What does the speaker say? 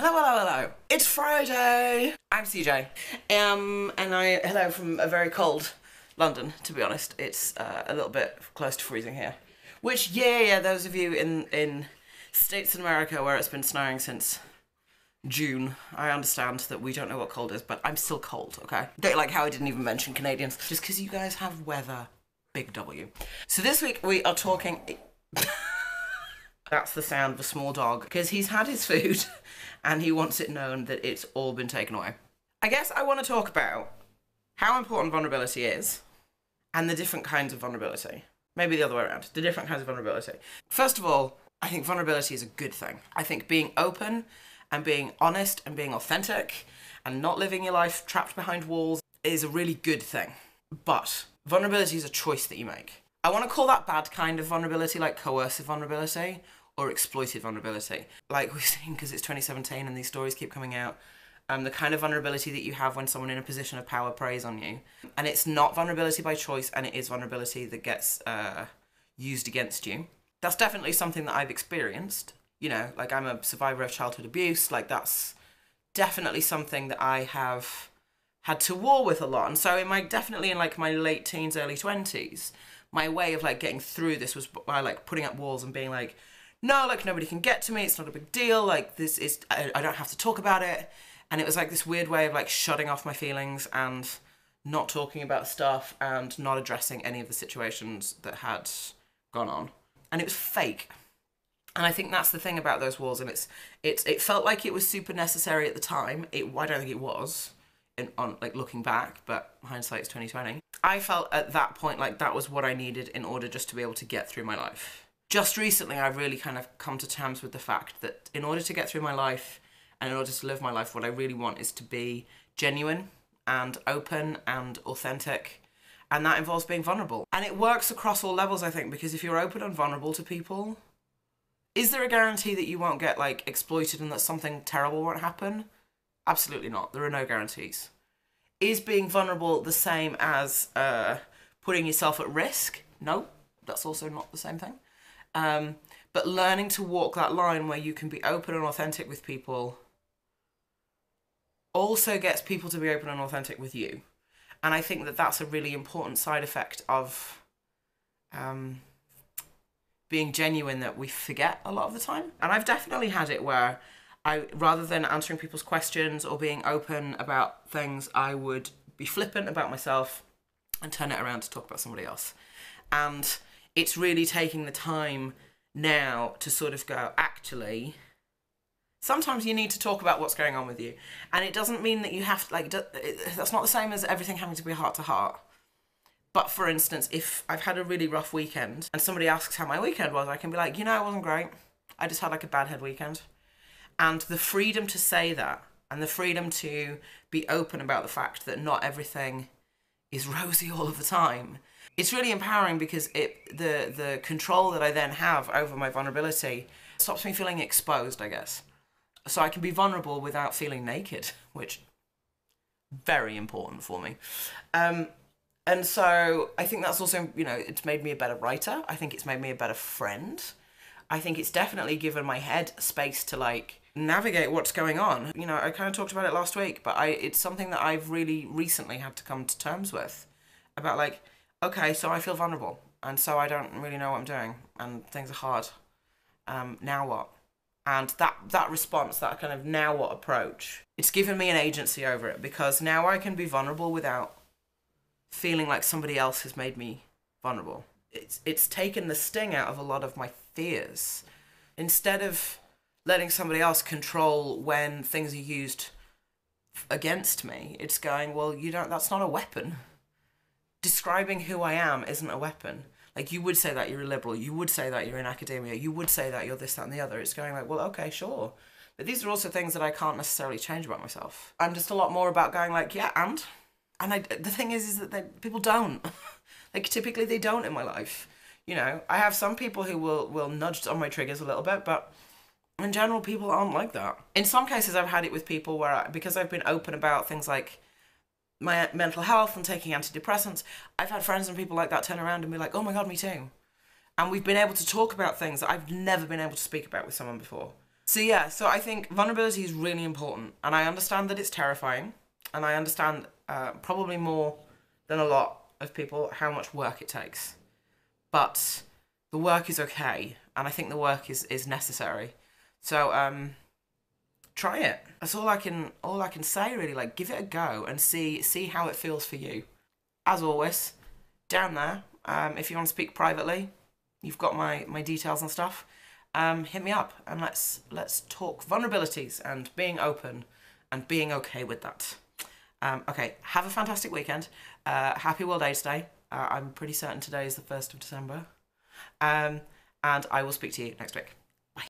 Hello, hello, hello. It's Friday. I'm CJ. Hello from a very cold London, to be honest. It's a little bit close to freezing here. Which, yeah, those of you in states in America where it's been snowing since June, I understand that we don't know what cold is, but I'm still cold, okay? Don't like how I didn't even mention Canadians, just because you guys have weather. Big W. So this week we are talking... That's the sound of a small dog, because he's had his food and he wants it known that it's all been taken away. I guess I want to talk about how important vulnerability is and the different kinds of vulnerability. Maybe the other way around, the different kinds of vulnerability. First of all, I think vulnerability is a good thing. I think being open and being honest and being authentic and not living your life trapped behind walls is a really good thing. But vulnerability is a choice that you make. I want to call that bad kind of vulnerability, like coercive vulnerability or exploited vulnerability. Like we've seen, because it's 2017 and these stories keep coming out, the kind of vulnerability that you have when someone in a position of power preys on you. And it's not vulnerability by choice, and it is vulnerability that gets used against you. That's definitely something that I've experienced. You know, like I'm a survivor of childhood abuse. Like that's definitely something that I have had to war with a lot. And so definitely in like my late teens, early 20s, my way of like getting through this was by like putting up walls and being like, no, like nobody can get to me, it's not a big deal, like this is, I don't have to talk about it. And it was like this weird way of like shutting off my feelings and not talking about stuff and not addressing any of the situations that had gone on. And it was fake. And I think that's the thing about those walls, and it felt like it was super necessary at the time. I don't think it was, on like looking back, but hindsight's 2020. I felt at that point like that was what I needed in order just to be able to get through my life. Just recently, I've really kind of come to terms with the fact that in order to get through my life and in order to live my life, what I really want is to be genuine and open and authentic. And that involves being vulnerable. And it works across all levels, I think, because if you're open and vulnerable to people, is there a guarantee that you won't get like exploited and that something terrible won't happen? Absolutely not. There are no guarantees. Is being vulnerable the same as putting yourself at risk? No, that's also not the same thing. But learning to walk that line where you can be open and authentic with people also gets people to be open and authentic with you. And I think that that's a really important side effect of being genuine that we forget a lot of the time. And I've definitely had it where rather than answering people's questions or being open about things, I would be flippant about myself and turn it around to talk about somebody else. And it's really taking the time now to sort of go, actually, sometimes you need to talk about what's going on with you. And it doesn't mean that you have to, like, that's not the same as everything having to be heart to heart. But for instance, if I've had a really rough weekend and somebody asks how my weekend was, I can be like, you know, it wasn't great. I just had like a bad head weekend. And the freedom to say that and the freedom to be open about the fact that not everything is rosy all of the time, it's really empowering because the control that I then have over my vulnerability stops me feeling exposed, I guess. So I can be vulnerable without feeling naked, which very important for me. And so I think that's also, you know, it's made me a better writer. I think it's made me a better friend. I think it's definitely given my head space to like navigate what's going on. You know, I kind of talked about it last week, but it's something that I've really recently had to come to terms with about like, okay, so I feel vulnerable and so I don't really know what I'm doing and things are hard. Now what? And that response, that kind of now what approach, it's given me an agency over it because now I can be vulnerable without feeling like somebody else has made me vulnerable. It's taken the sting out of a lot of my fears. Instead of letting somebody else control when things are used against me, it's going, well, that's not a weapon. Describing who I am isn't a weapon. Like, you would say that you're a liberal, you would say that you're in academia, you would say that you're this, that, and the other. It's going like, well, okay, sure. But these are also things that I can't necessarily change about myself. I'm just a lot more about going like, yeah, and the thing is that people don't. Like, typically they don't in my life. You know, I have some people who will nudge on my triggers a little bit, but in general, people aren't like that. In some cases, I've had it with people where, because I've been open about things like my mental health and taking antidepressants, I've had friends and people like that turn around and be like, oh my God, me too. And we've been able to talk about things that I've never been able to speak about with someone before. So yeah, so I think vulnerability is really important, and I understand that it's terrifying, and I understand probably more than a lot of people how much work it takes. But the work is okay, and I think the work is necessary. So try it. That's all I can say really. Like, give it a go and see how it feels for you. As always, down there, if you want to speak privately, you've got my details and stuff. Hit me up and let's talk vulnerabilities and being open and being okay with that. Okay, have a fantastic weekend. Happy World AIDS Day. I'm pretty certain today is the 1st of December. And I will speak to you next week.